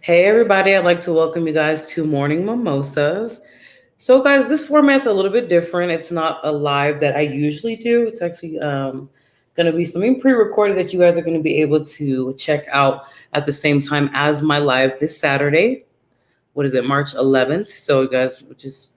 Hey everybody, I'd like to welcome you guys to Morning Mimosas. So guys, this format's a little bit different. It's not a live that I usually do. It's actually going to be something pre-recorded that you guys are going to be able to check out at the same time as my live this Saturday. What is it, March 11th? So you guys just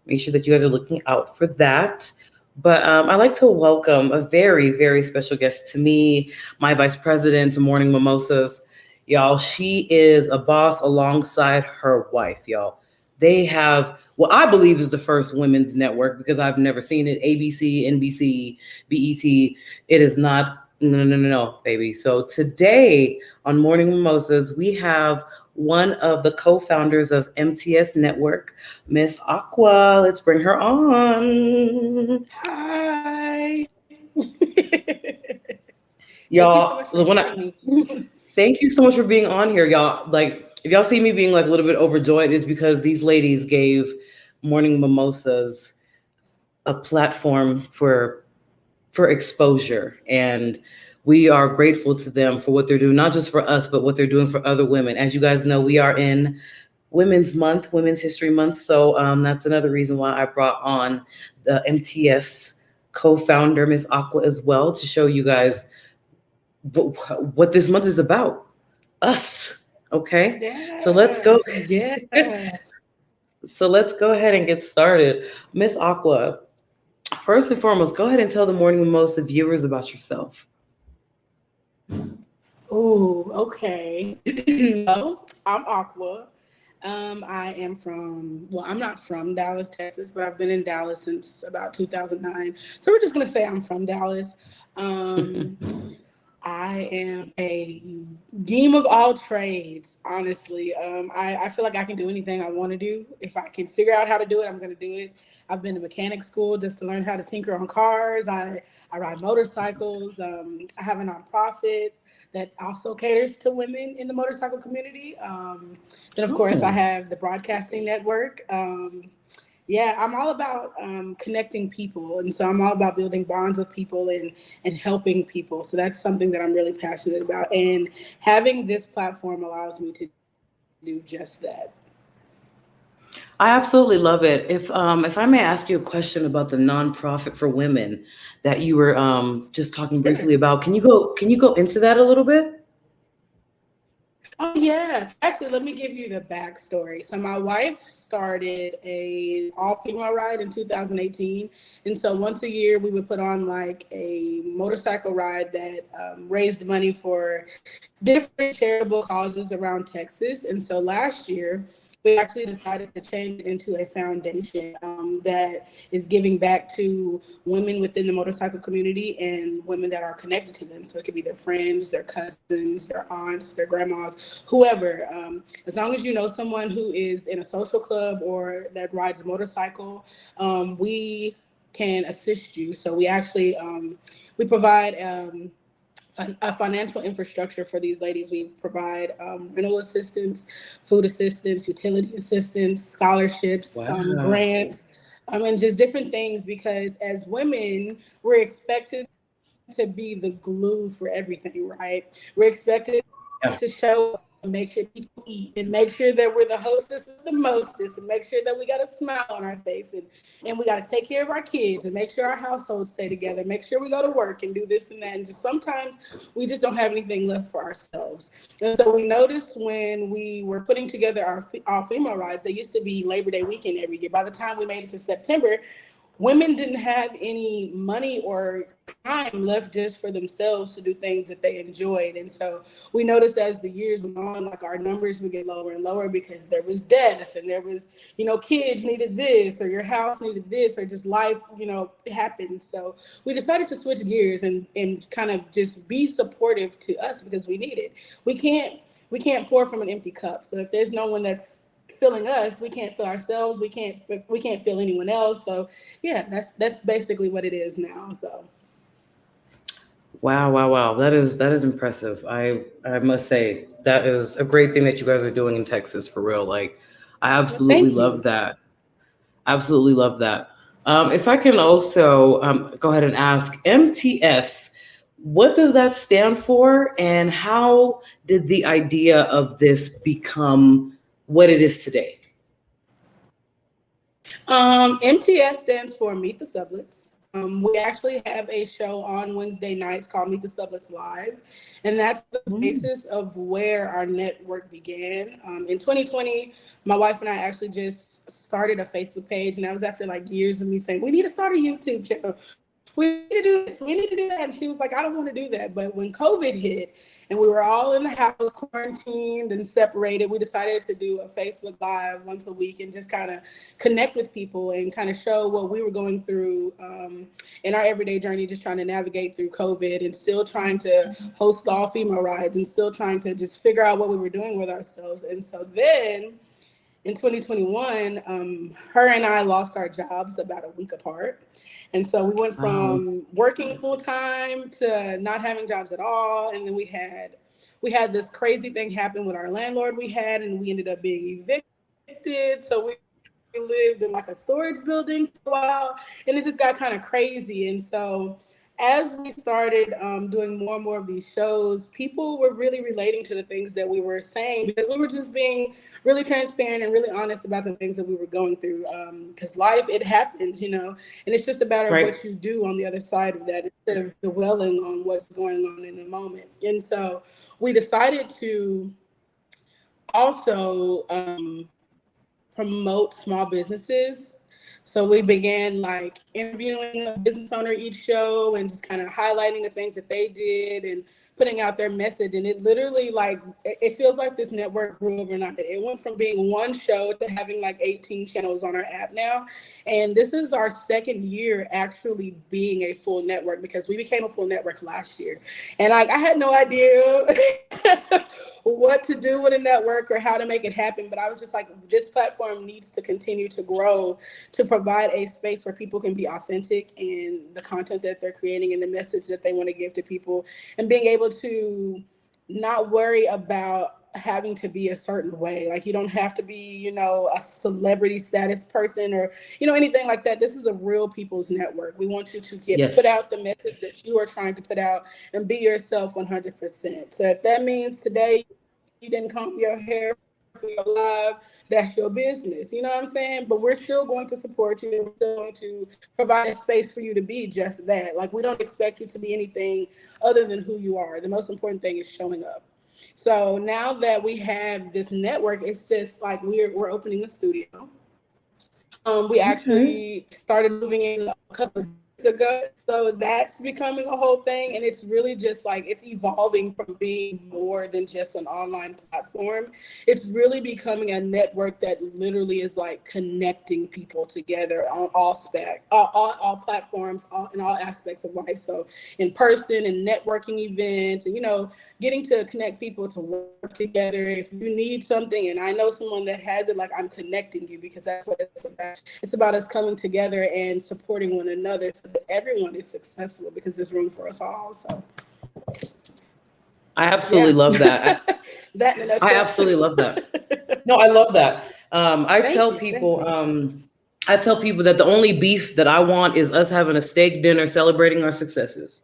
make sure that you guys are looking out for that. But I'd like to welcome a very, very special guest to me, my vice president of Morning Mimosas. Y'all, she is a boss alongside her wife, y'all. They have what I believe is the first women's network because I've never seen it. ABC, NBC, BET. It is not, no, baby. So today on Morning Mimosas, we have one of the co-founders of MTS Network, Miss Aqua. Let's bring her on. Hi. Y'all, thank you so much for being on here, y'all. Like, if y'all see me being like a little bit overjoyed, is because these ladies gave Morning Mimosas a platform for exposure, and we are grateful to them for what they're doing, not just for us, but what they're doing for other women. As you guys know, we are in Women's Month, Women's History Month, so that's another reason why I brought on the MTS co-founder, Miss Aqua, as well, to show you guys what this month is about. Us. Okay. Yeah. So let's go. Yeah. So let's go ahead and get started. Miss Aqua, first and foremost, go ahead and tell the Morning Mimosa viewers about yourself. Oh, okay. Well, I'm Aqua. I am I'm not from Dallas, Texas, but I've been in Dallas since about 2009. So we're just going to say I'm from Dallas. I am a game of all trades, honestly. I feel like I can do anything I want to do. If I can figure out how to do it, I'm going to do it. I've been to mechanic school just to learn how to tinker on cars. I ride motorcycles. I have a nonprofit that also caters to women in the motorcycle community. Then, of course, I have the broadcasting network. Yeah, I'm all about connecting people. And so I'm all about building bonds with people and helping people. So that's something that I'm really passionate about. And having this platform allows me to do just that. I absolutely love it. If I may ask you a question about the nonprofit for women that you were just talking briefly about, can you go into that a little bit? Oh yeah, actually, let me give you the backstory. So my wife started a all-female ride in 2018, and so once a year we would put on like a motorcycle ride that raised money for different charitable causes around Texas. And so last year we actually decided to change it into a foundation that is giving back to women within the motorcycle community and women that are connected to them. So it could be their friends, their cousins, their aunts, their grandmas, whoever. As long as you know someone who is in a social club or that rides a motorcycle, we can assist you. So we actually we provide a financial infrastructure for these ladies. We provide rental assistance, food assistance, utility assistance, scholarships, grants, and just different things, because as women, we're expected to be the glue for everything, right? We're expected to show up and make sure people eat and make sure that we're the hostess of the mostest and make sure that we got a smile on our face and we got to take care of our kids and make sure our households stay together, make sure we go to work and do this and that. And just sometimes we just don't have anything left for ourselves. And so we noticed when we were putting together our all-female rides, they used to be Labor Day weekend every year. By the time we made it to September, women didn't have any money or time left just for themselves to do things that they enjoyed. And so we noticed as the years went on, like our numbers would get lower and lower because there was death and there was, kids needed this or your house needed this or just life, happened. So we decided to switch gears and kind of just be supportive to us because we need it. We can't pour from an empty cup. So if there's no one that's filling us, we can't fill ourselves, we can't fill anyone else. So yeah, that's basically what it is now. So Wow. That is impressive. I must say that is a great thing that you guys are doing in Texas, for real. Like, I absolutely love that. Absolutely love that. If I can also go ahead and ask MTS, What does that stand for, and how did the idea of this become what it is today? MTS stands for Meet the Sublets. We actually have a show on Wednesday nights called Meet the Sublets Live, and that's the basis of where our network began. In 2020, my wife and I actually just started a Facebook page, and that was after like years of me saying, we need to start a YouTube channel. We need to do this, we need to do that. And she was like, I don't want to do that. But when COVID hit and we were all in the house, quarantined and separated, we decided to do a Facebook Live once a week and just kind of connect with people and kind of show what we were going through in our everyday journey, just trying to navigate through COVID and still trying to host all female rides and still trying to just figure out what we were doing with ourselves. And so then in 2021, her and I lost our jobs about a week apart. And so we went from working full time to not having jobs at all. And then we had this crazy thing happen with our landlord we had, and we ended up being evicted. So we lived in like a storage building for a while, and it just got kind of crazy. And so as we started doing more and more of these shows, people were really relating to the things that we were saying because we were just being really transparent and really honest about the things that we were going through. Because life, it happens, and it's just a matter of what you do on the other side of that instead of dwelling on what's going on in the moment. And so we decided to also promote small businesses. So we began like interviewing a business owner each show and just kind of highlighting the things that they did and putting out their message. And it literally it feels like this network grew overnight. It went from being one show to having like 18 channels on our app now. And this is our second year actually being a full network because we became a full network last year. And I had no idea what to do with a network or how to make it happen. But I was just like, this platform needs to continue to grow to provide a space where people can be authentic in the content that they're creating and the message that they want to give to people, and being able to not worry about having to be a certain way. Like you don't have to be, a celebrity status person or, anything like that. This is a real people's network. We want you to put out the message that you are trying to put out and be yourself 100%. So if that means today you didn't comb your hair for your live, that's your business. You know what I'm saying? But we're still going to support you. We're still going to provide a space for you to be just that. Like we don't expect you to be anything other than who you are. The most important thing is showing up. So now that we have this network, it's just like we're opening a studio. We actually started moving in a couple of days ago. So that's becoming a whole thing. And it's really just like, it's evolving from being more than just an online platform. It's really becoming a network that literally is like connecting people together on all platforms, in all aspects of life. So in person and networking events and, getting to connect people to work together. If you need something and I know someone that has it, like I'm connecting you because that's what it's about. It's about us coming together and supporting one another so that everyone is successful because there's room for us all. So I absolutely love that. I absolutely love that. No, I love that. I tell people that the only beef that I want is us having a steak dinner celebrating our successes.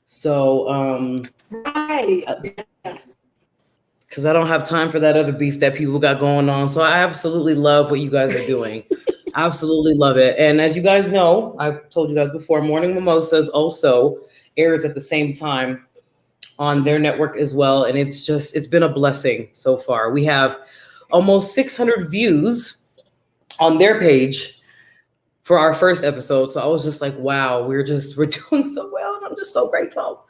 So, because I don't have time for that other beef that people got going on. So I absolutely love what you guys are doing. Absolutely love it. And as you guys know, I've told you guys before, Morning Mimosas also airs at the same time on their network as well. And it's been a blessing so far. We have almost 600 views on their page for our first episode. So I was just like, wow, we're doing so well. And I'm just so grateful.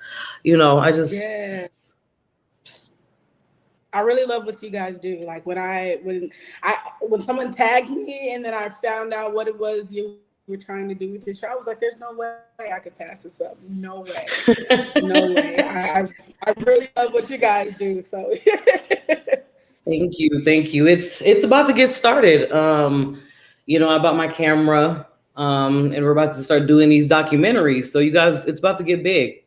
I really love what you guys do. Like when someone tagged me and then I found out what it was you were trying to do with this show, I was like, there's no way I could pass this up. No way. No way. I really love what you guys do. So Thank you. It's about to get started. I bought my camera, and we're about to start doing these documentaries. So you guys, it's about to get big.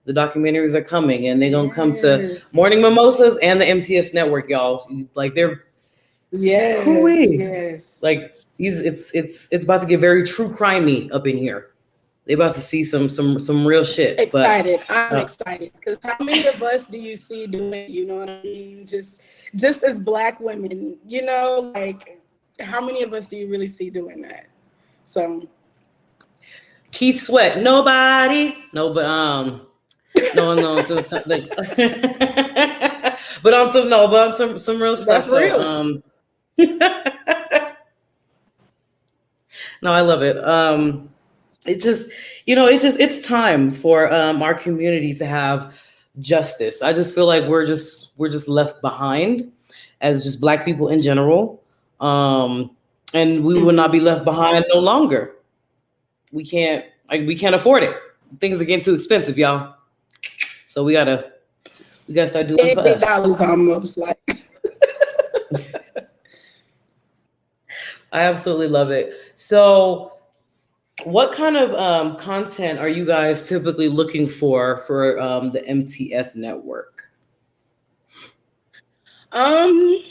The documentaries are coming, and they're gonna come to Morning Mimosas and the MTS Network, y'all. Like they're yes. Like it's about to get very true crimey up in here. They about to see some real shit. Excited. I'm Uh, excited because how many of us do you see doing? You know what I mean? Just as Black women, you know, like how many of us do you really see doing that? So Keith Sweat, nobody, no, but no, like, but on some real that's stuff though. real. No, I love it. It just, it's time for our community to have justice. I just feel like we're just left behind as just Black people in general, um, and we will not be Mhm. left behind no longer. We can't afford it. Things are getting too expensive, y'all. So we gotta start doing for us. $8 almost like. I absolutely love it. So, what kind of content are you guys typically looking for the MTS network?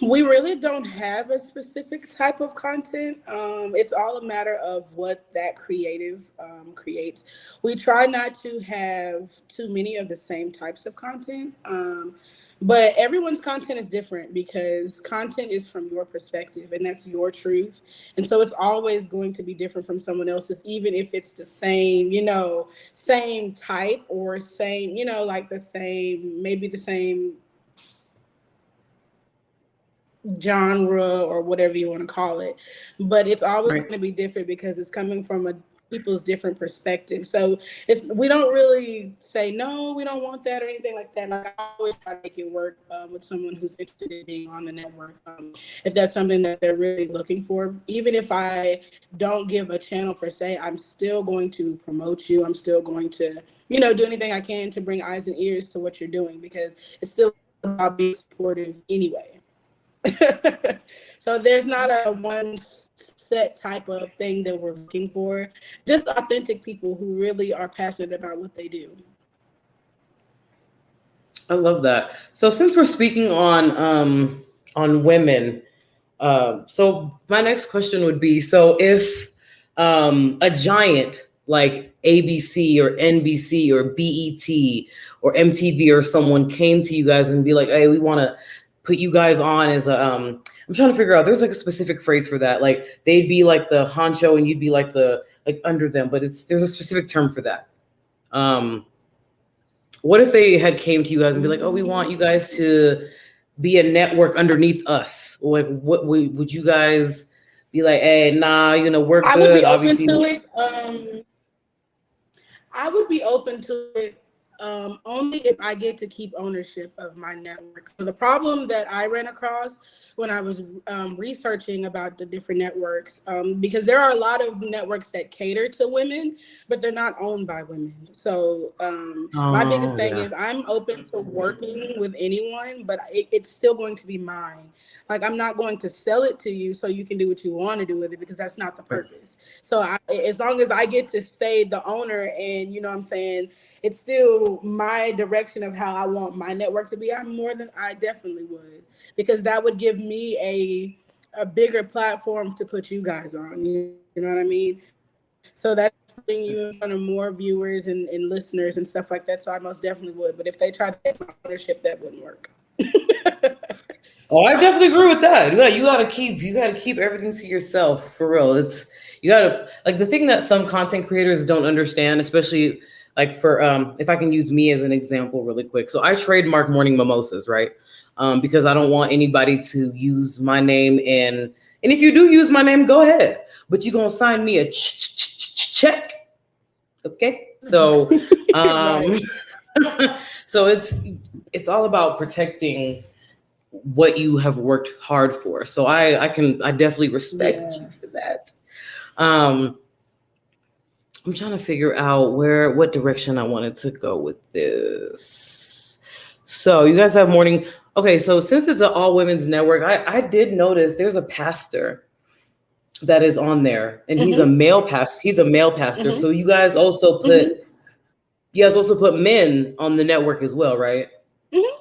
We really don't have a specific type of content. It's all a matter of what that creative creates. We try not to have too many of the same types of content. But everyone's content is different because content is from your perspective and that's your truth. And so it's always going to be different from someone else's, even if it's the same, same type or same, like the same, maybe the same genre or whatever you want to call it, but it's always Right. going to be different because it's coming from a people's different perspective. So we don't really say no, we don't want that or anything like that. Like I always try to make it work with someone who's interested in being on the network. If that's something that they're really looking for, even if I don't give a channel per se, I'm still going to promote you. I'm still going to do anything I can to bring eyes and ears to what you're doing because it's still about being supportive anyway. So there's not a one set type of thing that we're looking for. Just authentic people who really are passionate about what they do. I love that. So since we're speaking on women, so my next question would be: so if a giant like ABC or NBC or BET or MTV or someone came to you guys and be like, "Hey, we want to put you guys on as a," I'm trying to figure out. There's like a specific phrase for that. Like they'd be like the honcho and you'd be like like under them, but there's a specific term for that. Um, what if they had came to you guys and be like, "Oh, we want you guys to be a network underneath us"? Like, what would you guys be like? Hey, nah, we're I would good. be open Obviously, to it. I would be open to it only if I get to keep ownership of my network. So the problem that I ran across when I was researching about the different networks, because there are a lot of networks that cater to women, but they're not owned by women. So my biggest oh thing yeah, is I'm open to working with anyone, but it's still going to be mine. Like I'm not going to sell it to you so you can do what you want to do with it because that's not the right. purpose. So as long as I get to stay the owner and what I'm saying, it's still my direction of how I want my network to be, I definitely would, because that would give me a bigger platform to put you guys on. You know what I mean? So that's putting you in front of more viewers and listeners and stuff like that. So I most definitely would. But if they tried to take my ownership, that wouldn't work. Oh, I definitely agree with that. You gotta keep everything to yourself for real. You gotta like the thing that some content creators don't understand, especially like for if I can use me as an example really quick. So I trademark Morning Mimosas, right? Because I don't want anybody to use my name and if you do use my name, go ahead. But you're gonna sign me a check. Okay. So um Right. so it's all about protecting what you have worked hard for. So I definitely respect you Yeah. for that. Um, I'm trying to figure out what direction I wanted to go with this. So you guys have morning. Okay, so since it's an all women's network, I did notice there's a pastor that is on there, and he's a Mm-hmm. male pastor. He's a male pastor. So Mm-hmm. you Mm-hmm. guys also put men on the network as well, right? Mm-hmm.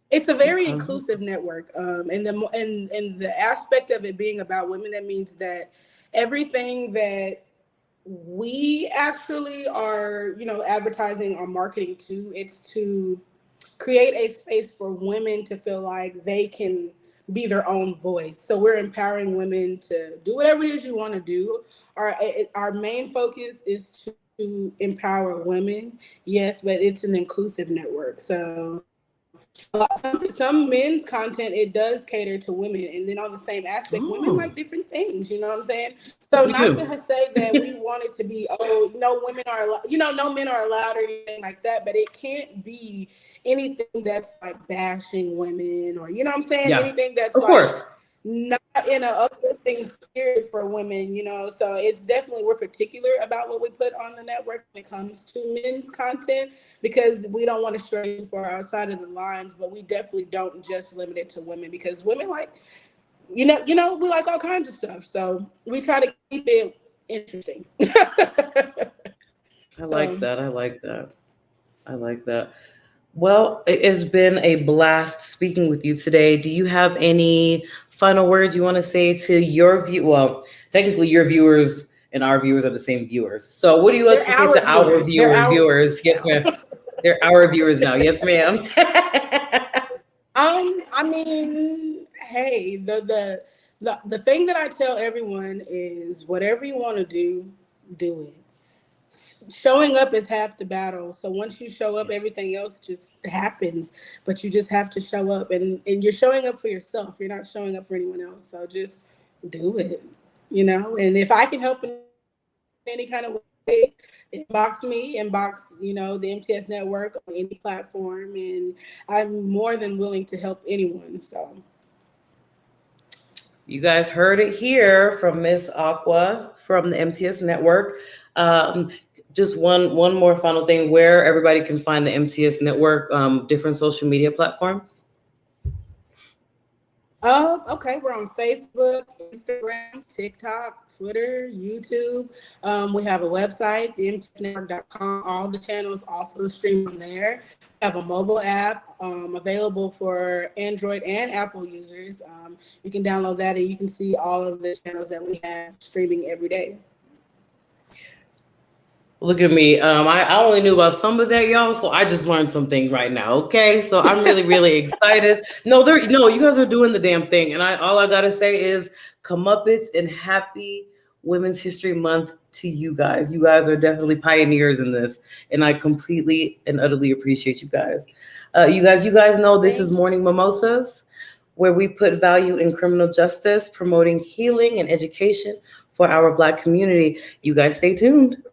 It's a very Okay. inclusive network, and the aspect of it being about women, that means that everything that We actually are, advertising or marketing too. It's to create a space for women to feel like they can be their own voice. So we're empowering women to do whatever it is you want to do. Our main focus is to empower women, yes, but it's an inclusive network. So some men's content, it does cater to women, and then on the same aspect, women Oh, like different things. You know what I'm saying? So we not do. to say that we want it to be, oh, no women are, no men are allowed or anything like that, but it can't be anything that's like bashing women, or you know what I'm saying, Yeah, anything that's of like course. not in a uplifting spirit for women, So it's definitely, we're particular about what we put on the network when it comes to men's content, because we don't want to stray too far outside of the lines, but we definitely don't just limit it to women, because women like, we like all kinds of stuff. So we try to keep it interesting. I like So that. I like that. I like that. Well, it has been a blast speaking with you today. Do you have any final words you want to say to your view? Well, technically, your viewers and our viewers are the same viewers. So, what do you like they're to say to our our viewers. They're our viewers? viewers Yes, now. ma'am. They're our viewers now. Yes, ma'am. I mean, hey, the thing that I tell everyone is, whatever you want to do it. Showing up is half the battle. So once you show up, Yes. everything else just happens. But you just have to show up, and you're showing up for yourself. You're not showing up for anyone else. So just do it. And if I can help in any kind of way, inbox me, the MTS Network on any platform, and I'm more than willing to help anyone. So You guys heard it here from Miss Aqua from the MTS Network. Um, just one more final thing, where everybody can find the MTS Network, different social media platforms. Okay, we're on Facebook, Instagram, TikTok, Twitter, YouTube. We have a website, themtsnetwork.com. All the channels also stream on there. We have a mobile app available for Android and Apple users. You can download that, and you can see all of the channels that we have streaming every day. Look at me. I only knew about some of that, y'all. So I just learned something right now. Okay. So I'm really, really excited. No, you guys are doing the damn thing. And all I gotta say is comeuppance and happy Women's History Month to you guys. You guys are definitely pioneers in this. And I completely and utterly appreciate you guys. You guys know this is Thank Morning Mimosas, where we put value in criminal justice, promoting healing and education for our Black community. You guys stay tuned.